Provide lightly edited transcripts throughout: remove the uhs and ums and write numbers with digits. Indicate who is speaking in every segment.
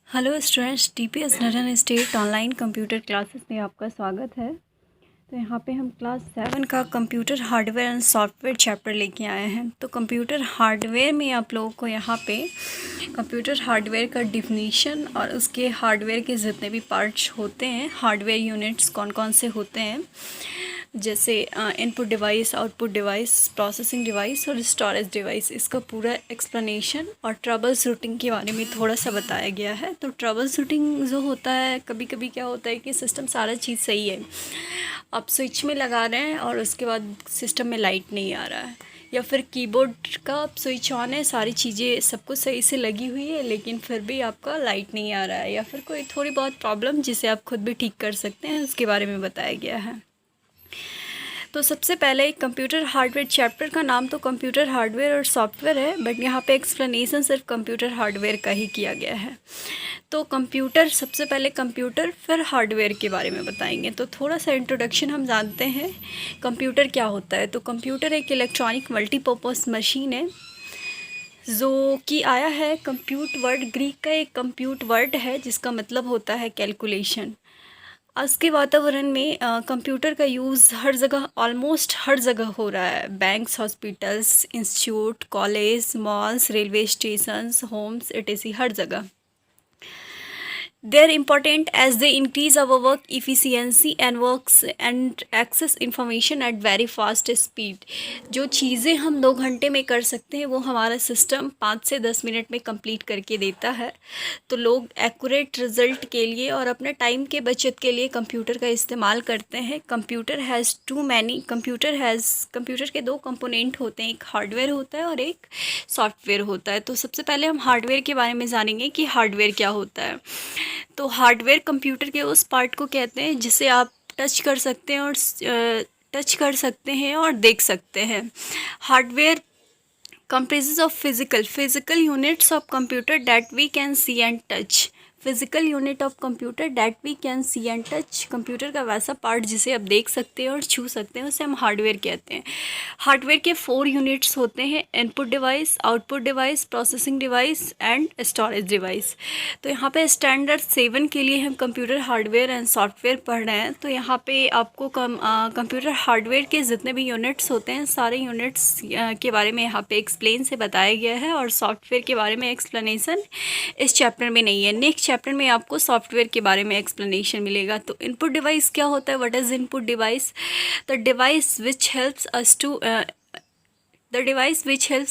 Speaker 1: Hello students, TPS नर्सन state online computer classes में आपका स्वागत है। तो यहाँ पे हम क्लास 7 का computer hardware and software chapter लेके आए हैं। तो कंप्यूटर हार्डवेयर में आप लोगों को यहाँ पे कंप्यूटर हार्डवेयर का डिफिनीशन और उसके हार्डवेयर के जितने भी पार्ट्स होते हैं, हार्डवेयर यूनिट्स कौन कौन से होते हैं, जैसे input device, output device, processing device और स्टोरेज डिवाइस, इसका पूरा एक्सप्लेनेशन और ट्रबल शूटिंग के बारे में थोड़ा सा बताया गया है। तो ट्रबल शूटिंग जो होता है, कभी कभी क्या होता है कि सिस्टम सारा चीज़ सही है, आप स्विच में लगा रहे हैं और उसके बाद सिस्टम में लाइट नहीं आ रहा है, या फिर कीबोर्ड का स्विच ऑन है, सारी चीज़ें सब कुछ सही से लगी हुई है लेकिन फिर भी आपका लाइट नहीं आ रहा है, या फिर कोई थोड़ी बहुत प्रॉब्लम जिसे आप खुद भी ठीक कर सकते हैं, उसके बारे में बताया गया है। तो सबसे पहले कंप्यूटर हार्डवेयर चैप्टर का नाम तो कंप्यूटर हार्डवेयर और सॉफ्टवेयर है, बट यहाँ पे एक्सप्लेनेशन सिर्फ कंप्यूटर हार्डवेयर का ही किया गया है। तो कंप्यूटर, सबसे पहले कंप्यूटर फिर हार्डवेयर के बारे में बताएंगे। तो थोड़ा सा इंट्रोडक्शन हम जानते हैं कंप्यूटर क्या होता है। तो कंप्यूटर एक इलेक्ट्रॉनिक मल्टीपर्पज़ मशीन है जो कि आया है कंप्यूट वर्ड, ग्रीक का एक कंप्यूट वर्ड है जिसका मतलब होता है कैलकुलेशन। आज के वातावरण में कंप्यूटर का यूज़ हर जगह, ऑलमोस्ट हर जगह हो रहा है। Banks, hospitals, institute, college, malls, railway stations, homes, etc. हर जगह। They are important as they increase our work efficiency and access information at very fast speed। जो चीज़ें हम 2 घंटे में कर सकते हैं वो हमारा सिस्टम 5 से 10 मिनट में कंप्लीट करके देता है। तो लोग एक्यूरेट रिजल्ट के लिए और अपने टाइम के बचत के लिए कंप्यूटर का इस्तेमाल करते हैं। कंप्यूटर के 2 कंपोनेंट होते हैं, एक हार्डवेयर होता है और एक सॉफ्टवेयर होता है। तो सबसे पहले हम हार्डवेयर के बारे में जानेंगे कि हार्डवेयर क्या होता है। तो हार्डवेयर कंप्यूटर के उस पार्ट को कहते हैं जिसे आप टच कर सकते हैं और देख सकते हैं। Hardware comprises of physical units of computer that we can see and touch। Physical unit of computer that we can see and touch, computer का वैसा पार्ट जिसे आप देख सकते हैं और छू सकते हैं, उसे हम हार्डवेयर कहते हैं। हार्डवेयर के 4 यूनिट्स होते हैं, input device, output device, processing device and storage device. तो यहाँ पे स्टैंडर्ड 7 के लिए हम कंप्यूटर हार्डवेयर एंड सॉफ्टवेयर पढ़ रहे हैं। तो यहाँ पे आपको कंप्यूटर हार्डवेयर के जितने भी यूनिट्स होते हैं, सारे यूनिट्स के बारे में यहाँ पे एक्सप्लेन से बताया गया है, और सॉफ्टवेयर के बारे में एक्सप्लेनेशन इस चैप्टर में नहीं है। नेक्स्ट चैप्टर में आपको सॉफ्टवेयर के बारे में एक्सप्लेनेशन मिलेगा। तो इनपुट डिवाइस क्या होता है, what is input device? The device which helps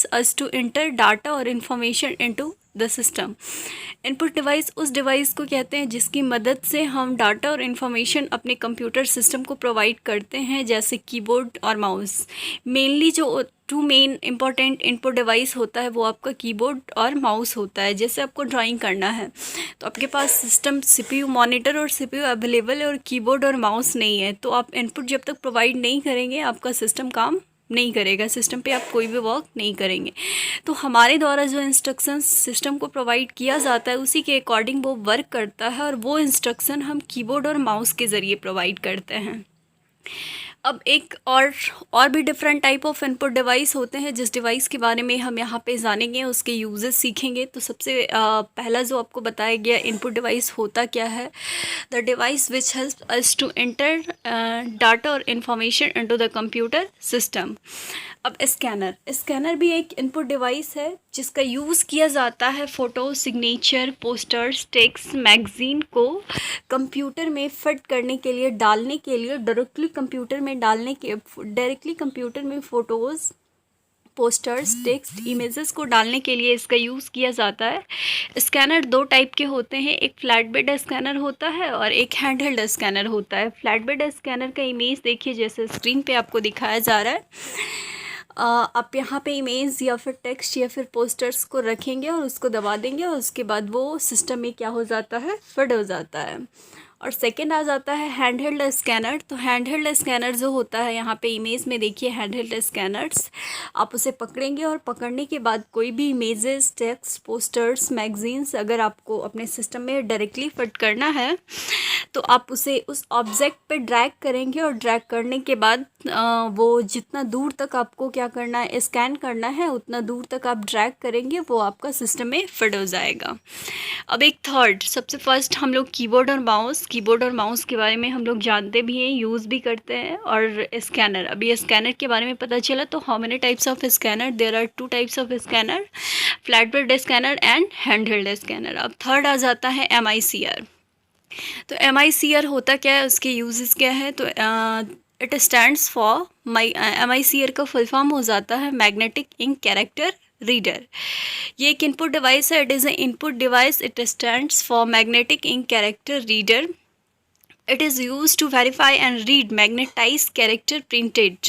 Speaker 1: us to enter data और information into the system. Input device उस डिवाइस को कहते हैं जिसकी मदद से हम डाटा और इन्फॉर्मेशन अपने कंप्यूटर सिस्टम को प्रोवाइड करते हैं, जैसे कीबोर्ड और माउस। मेनली जो 2 मेन इंपॉर्टेंट इनपुट डिवाइस होता है वो आपका कीबोर्ड और माउस होता है। जैसे आपको ड्राइंग करना है तो आपके पास सिस्टम CPU, मॉनिटर और CPU अवेलेबल है और कीबोर्ड और माउस नहीं है, तो आप इनपुट जब तक प्रोवाइड नहीं करेंगे आपका सिस्टम काम नहीं करेगा, सिस्टम पे आप कोई भी वर्क नहीं करेंगे। तो हमारे द्वारा जो इंस्ट्रक्शंस सिस्टम को प्रोवाइड किया जाता है उसी के अकॉर्डिंग वो वर्क करता है, और वो इंस्ट्रक्शन हम कीबोर्ड और माउस के ज़रिए प्रोवाइड करते हैं। अब एक और भी different type of input device होते हैं, जिस डिवाइस के बारे में हम यहाँ पे जानेंगे, उसके यूजेस सीखेंगे। तो सबसे पहला जो आपको बताया गया इनपुट डिवाइस होता क्या है, the device which helps us to enter data और information into the computer system. अब स्कैनर भी एक इनपुट डिवाइस है जिसका यूज़ किया जाता है photo, signature, posters, text, magazine को कंप्यूटर में फिट करने के लिए, डालने के लिए, डायरेक्टली कंप्यूटर में फ़ोटोज़, पोस्टर्स, टेक्स्ट, इमेजेस को डालने के लिए इसका यूज़ किया जाता है। स्कैनर 2 टाइप के होते हैं, एक फ्लैट बेड स्कैनर होता है और एक हैंड हेल्ड स्कैनर होता है। फ्लैट बेड स्कैनर का इमेज देखिए, जैसे स्क्रीन पे आपको दिखाया जा रहा है। आप यहाँ पे इमेज या फिर टेक्स्ट या फिर पोस्टर्स को रखेंगे और उसको दबा देंगे और उसके बाद वो सिस्टम में क्या हो जाता है, फिट हो जाता है। और सेकंड आ जाता है हैंड हेल्ड स्कैनर। तो हैंड हेल्ड स्कैनर जो होता है, यहाँ पे इमेज में देखिए हैंड हेल्ड स्कैनर्स, आप उसे पकड़ेंगे और पकड़ने के बाद कोई भी इमेजेस, टेक्स्ट, पोस्टर्स, मैगजीन्स अगर आपको अपने सिस्टम में डायरेक्टली फिट करना है तो आप उसे उस ऑब्जेक्ट पे ड्रैग करेंगे और ड्रैग करने के बाद वो जितना दूर तक आपको क्या करना है, स्कैन करना है, उतना दूर तक आप ड्रैग करेंगे, वो आपका सिस्टम में फिट हो जाएगा। अब एक थर्ड, सबसे फर्स्ट हम लोग कीबोर्ड और माउस के बारे में हम लोग जानते भी हैं, यूज़ भी करते हैं। और स्कैनर, अभी स्कैनर के बारे में पता चला। तो how many types of scanner? There are 2 types of scanner, flat bed scanner and hand held scanner. अब थर्ड आ जाता है MICR। तो MICR होता क्या है, उसके यूजेस क्या है? तो इट स्टैंड्स फॉर MICR का फुल फॉर्म हो जाता है मैग्नेटिक इंक कैरेक्टर रीडर। ये एक इनपुट डिवाइस है, it is a input device, it stands for magnetic ink character reader. It is used to verify and read magnetized character printed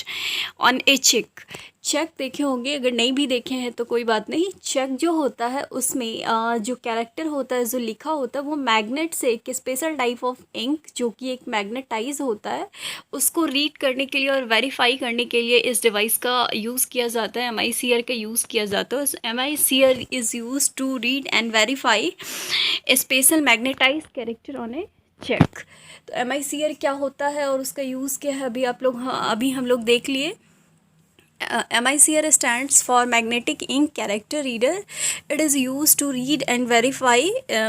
Speaker 1: on a check। Check देखे होंगे, अगर नहीं भी देखे हैं तो कोई बात नहीं। चेक जो होता है उसमें जो कैरेक्टर होता है, जो लिखा होता है, वो मैग्नेट से एक स्पेशल टाइप ऑफ इंक जो कि एक मैग्नेटाइज होता है, उसको रीड करने के लिए और वेरीफाई करने के लिए इस डिवाइस का यूज़ किया जाता है, MICR का यूज़ किया जाता है। MICR is use to read and verify special magnetize character on a check. तो MICR क्या होता है और उसका यूज़ क्या है, अभी हम लोग देख लिए। MICR stands for magnetic ink character reader. It is used to read and verify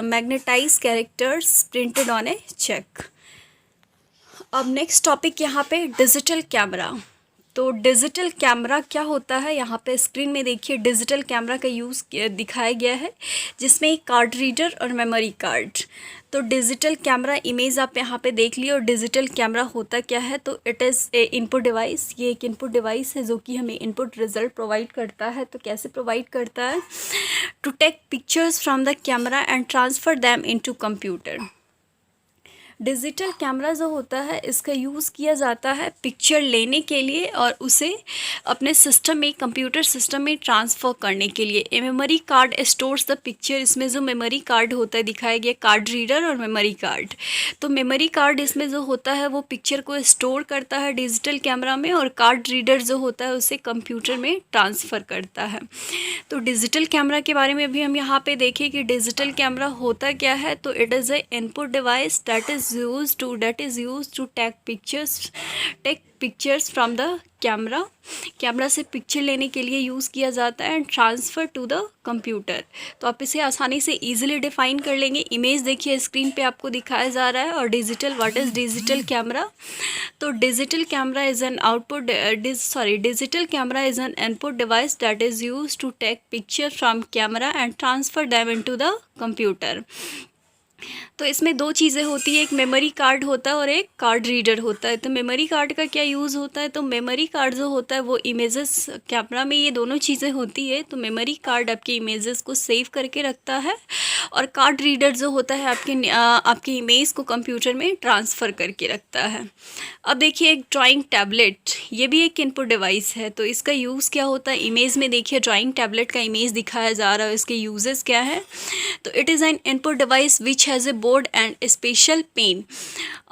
Speaker 1: magnetized characters printed on a check। अब नेक्स्ट टॉपिक यहाँ पे डिजिटल कैमरा। तो डिजिटल कैमरा क्या होता है, यहाँ पे स्क्रीन में देखिए डिजिटल कैमरा का यूज़ दिखाया गया है, जिसमें एक कार्ड रीडर और मेमोरी कार्ड। तो डिजिटल कैमरा इमेज आप यहाँ पे देख लिए। और डिजिटल कैमरा होता क्या है, तो it is a input device. ये एक इनपुट डिवाइस है जो कि हमें इनपुट रिजल्ट प्रोवाइड करता है। तो कैसे प्रोवाइड करता है? To take pictures from the camera and transfer them into computer. Digital camera जो होता है, इसका यूज़ किया जाता है पिक्चर लेने के लिए और उसे अपने सिस्टम में, कंप्यूटर सिस्टम में ट्रांसफ़र करने के लिए। A memory card stores the picture. इसमें जो मेमोरी कार्ड होता है दिखाया गया, कार्ड रीडर और मेमोरी कार्ड। तो मेमोरी कार्ड इसमें जो होता है वो पिक्चर को स्टोर करता है डिजिटल कैमरा में, और कार्ड रीडर जो होता है उसे कंप्यूटर में ट्रांसफ़र करता है। तो डिजिटल कैमरा के बारे में भी हम यहाँ पे देखें कि डिजिटल कैमरा होता क्या है। तो it is a input device that is used to take pictures from the camera। Camera से पिक्चर लेने के लिए यूज़ किया जाता है and transfer to the computer. तो आप इसे आसानी से इजीली डिफाइन कर लेंगे। इमेज देखिए स्क्रीन पे आपको दिखाया जा रहा है। और व्हाट इज़ डिजिटल कैमरा? तो digital camera is an digital camera is an input device that is use to take picture from camera and transfer them into the computer. तो इसमें 2 चीज़ें होती है, एक मेमोरी कार्ड होता है और एक कार्ड रीडर होता है। तो मेमोरी कार्ड का क्या यूज़ होता है? तो मेमोरी कार्ड जो होता है वो इमेजेस, कैमरा में ये दोनों चीज़ें होती है। तो मेमोरी कार्ड आपके इमेजेस को सेव करके रखता है और कार्ड रीडर जो होता है आपके इमेज को कंप्यूटर में ट्रांसफ़र करके रखता है। अब देखिए एक ड्राइंग टैबलेट, ये भी एक इनपुट डिवाइस है। तो इसका यूज़ क्या होता है? इमेज में देखिए ड्राइंग टैबलेट का इमेज दिखाया जा रहा है, इसके यूजेस क्या है? तो it is an input device which has a board and special pen.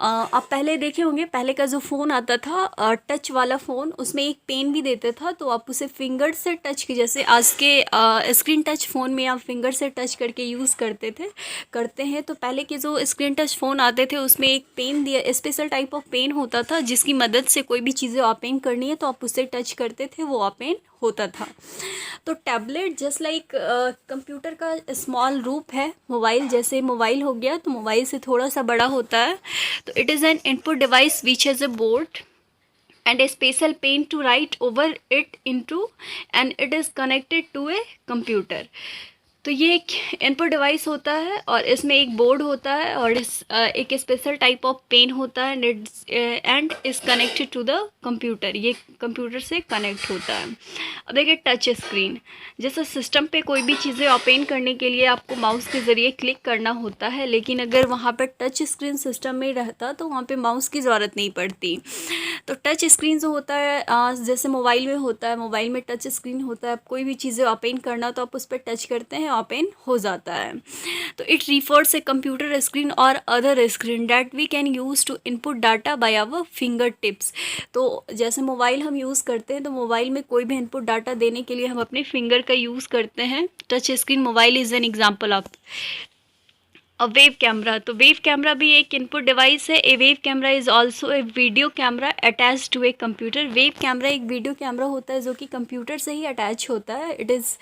Speaker 1: आप पहले देखे होंगे, पहले का जो फ़ोन आता था टच वाला फ़ोन, उसमें एक पेन भी देते था। तो आप उसे फिंगर से टच, जैसे आज के स्क्रीन टच फ़ोन में आप फिंगर से टच करके यूज़ करते हैं। तो पहले के जो स्क्रीन टच फ़ोन आते थे उसमें एक पेन दिया, स्पेशल टाइप ऑफ पेन होता था, जिसकी मदद से कोई भी चीज़ें ओपन करनी है तो आप उससे टच करते थे, वो ओपन होता था। तो टैबलेट जस्ट लाइक कंप्यूटर का स्मॉल रूप है। मोबाइल जैसे मोबाइल हो गया, तो मोबाइल से थोड़ा सा बड़ा होता है। तो it is an input device which has a board and a special pen to write over it into, and it is connected to a computer। तो ये एक इनपुट डिवाइस होता है और इसमें एक बोर्ड होता है और एक स्पेशल टाइप ऑफ पेन होता है and is connected to the computer. ये कंप्यूटर से कनेक्ट होता है। अब देखिए टच स्क्रीन, जैसे सिस्टम पे कोई भी चीज़ें ओपन करने के लिए आपको माउस के ज़रिए क्लिक करना होता है, लेकिन अगर वहाँ पर टच स्क्रीन सिस्टम में रहता तो वहाँ पे माउस की ज़रूरत नहीं पड़ती। तो टच स्क्रीन जो होता है जैसे मोबाइल में होता है, मोबाइल में टच स्क्रीन होता है, आप कोई भी चीज़ें ओपन करना तो आप उस पर टच करते हैं, ओपन हो जाता है। तो it refers a computer screen और other screen that we can use to input data by our finger tips. तो जैसे मोबाइल हम यूज़ करते हैं तो मोबाइल में कोई भी इनपुट डाटा देने के लिए हम अपने फिंगर का यूज़ करते हैं। Touch screen mobile is an example of. अब वेव कैमरा, तो वेव कैमरा भी एक इनपुट डिवाइस है। A web camera is also a video camera attach to a computer. Web camera एक वीडियो कैमरा होता है जो कि कंप्यूटर से ही अटैच होता है। It is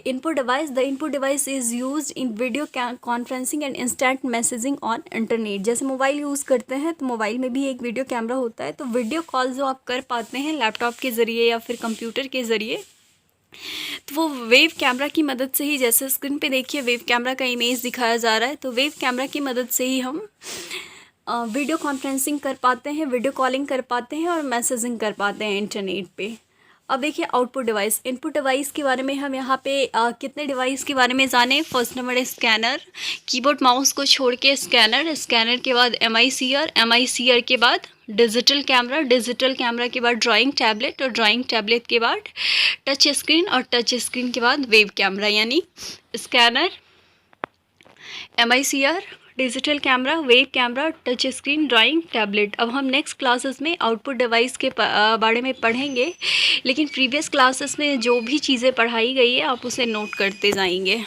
Speaker 1: input device. The input device is used in video conferencing and instant messaging on internet. जैसे mobile use करते हैं तो मोबाइल में भी एक वीडियो कैमरा होता है। तो वीडियो कॉल जो आप कर पाते हैं लैपटॉप के ज़रिए या फिर कंप्यूटर के ज़रिए, तो वो वेव कैमरा की मदद से ही, जैसे स्क्रीन पे देखिए वेव कैमरा का इमेज दिखाया जा रहा है, तो वेव कैमरा की मदद से ही हम वीडियो कॉन्फ्रेंसिंग कर पाते हैं, वीडियो कॉलिंग कर पाते हैं और मैसेजिंग कर पाते हैं इंटरनेट पे। अब देखिए आउटपुट डिवाइस। इनपुट डिवाइस के बारे में हम यहाँ पे कितने डिवाइस के बारे में जाने। फर्स्ट नंबर है स्कैनर, कीबोर्ड माउस को छोड़ के स्कैनर, स्कैनर के बाद MICR के बाद डिजिटल कैमरा, डिजिटल कैमरा के बाद ड्राइंग टैबलेट और ड्राइंग टैबलेट के बाद टच स्क्रीन और टच स्क्रीन के बाद वेव कैमरा, यानी scanner, MICR, digital camera, wave camera, touch screen, drawing tablet. अब हम नेक्स्ट क्लासेस में आउटपुट डिवाइस के बारे में पढ़ेंगे, लेकिन प्रीवियस क्लासेस में जो भी चीज़ें पढ़ाई गई है आप उसे नोट करते जाएंगे।